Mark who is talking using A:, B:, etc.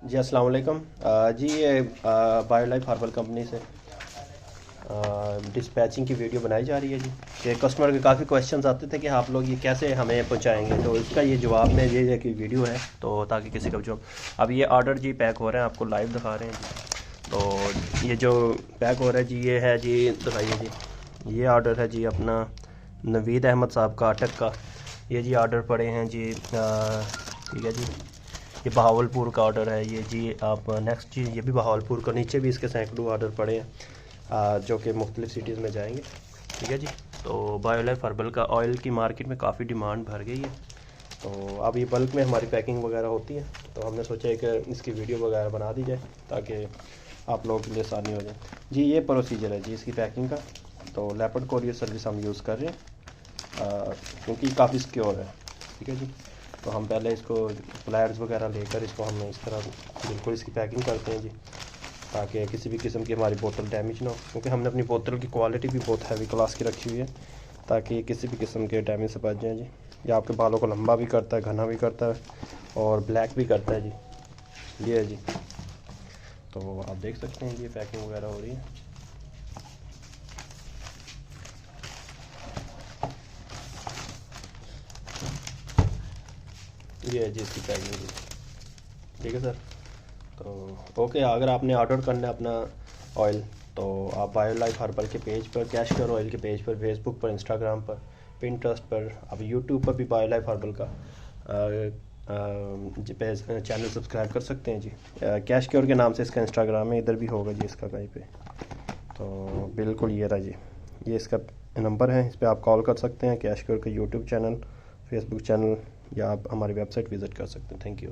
A: जी अस्सलाम वालेकुम। जी ये बायोलाइफ हर्बल कंपनी से डिस्पैचिंग की वीडियो बनाई जा रही है जी। कि कस्टमर के काफ़ी क्वेश्चंस आते थे कि आप लोग ये कैसे हमें पहुंचाएंगे, तो इसका ये जवाब में ये है कि वीडियो है तो ताकि किसी का जो अब ये ऑर्डर जी पैक हो रहे हैं, आपको लाइव दिखा रहे हैं जी। तो ये जो पैक हो रहा है जी, ये है जी, दिखाइए जी। ये ऑर्डर है जी अपना नवीद अहमद साहब का अटक का। ये जी ऑर्डर पड़े हैं जी, ठीक है जी। ये बहावलपुर का ऑर्डर है ये जी। आप नेक्स्ट जी, ये भी बहावलपुर का, नीचे भी इसके सैकड़ों ऑर्डर पड़े हैं जो कि मुख्तलिफ़ सिटीज़ में जाएंगे, ठीक है जी। तो बायोलाइफ हर्बल का ऑयल की मार्केट में काफ़ी डिमांड भर गई है। तो अब ये बल्क में हमारी पैकिंग वगैरह होती है, तो हमने सोचा है कि इसकी वीडियो वगैरह बना दी जाए ताकि आप लोगों के लिए आसानी हो जाए जी। ये प्रोसीजर है जी इसकी पैकिंग का। तो लेपर्ड कोरियर सर्विस हम यूज़ कर रहे हैं क्योंकि काफ़ी सिक्योर है, ठीक है जी। तो हम पहले इसको प्लायर्स वगैरह लेकर इसको हम इस तरह बिल्कुल इसकी पैकिंग करते हैं जी, ताकि किसी भी किस्म की हमारी बोतल डैमेज ना हो, क्योंकि हमने अपनी बोतल की क्वालिटी भी बहुत हैवी क्लास की रखी हुई है ताकि किसी भी किस्म के डैमेज से बच जाए जी। ये आपके बालों को लंबा भी करता है, घना भी करता है और ब्लैक भी करता है जी। ये है जी। तो आप देख सकते हैं ये पैकिंग वगैरह हो रही है। ये है जी इसकी पैकिंग जी, ठीक है सर। तो ओके, अगर आपने ऑर्डर करना है अपना ऑयल, तो आप बायोलाइफ हर्बल के पेज पर, कैश कर ऑयल के पेज पर, फेसबुक पर, इंस्टाग्राम पर, पिंटरेस्ट पर, अब यूट्यूब पर भी बायोलाइफ हर्बल का पेज चैनल सब्सक्राइब कर सकते हैं जी। कैश क्योर के नाम से इसका इंस्टाग्राम है, इधर भी होगा जी इसका कहीं पे। तो बिल्कुल ये रहा जी, ये इसका नंबर है, इस पर आप कॉल कर सकते हैं। कैश क्योर का यूट्यूब चैनल, फेसबुक चैनल, या आप हमारी वेबसाइट विज़िट कर सकते हैं। Thank you.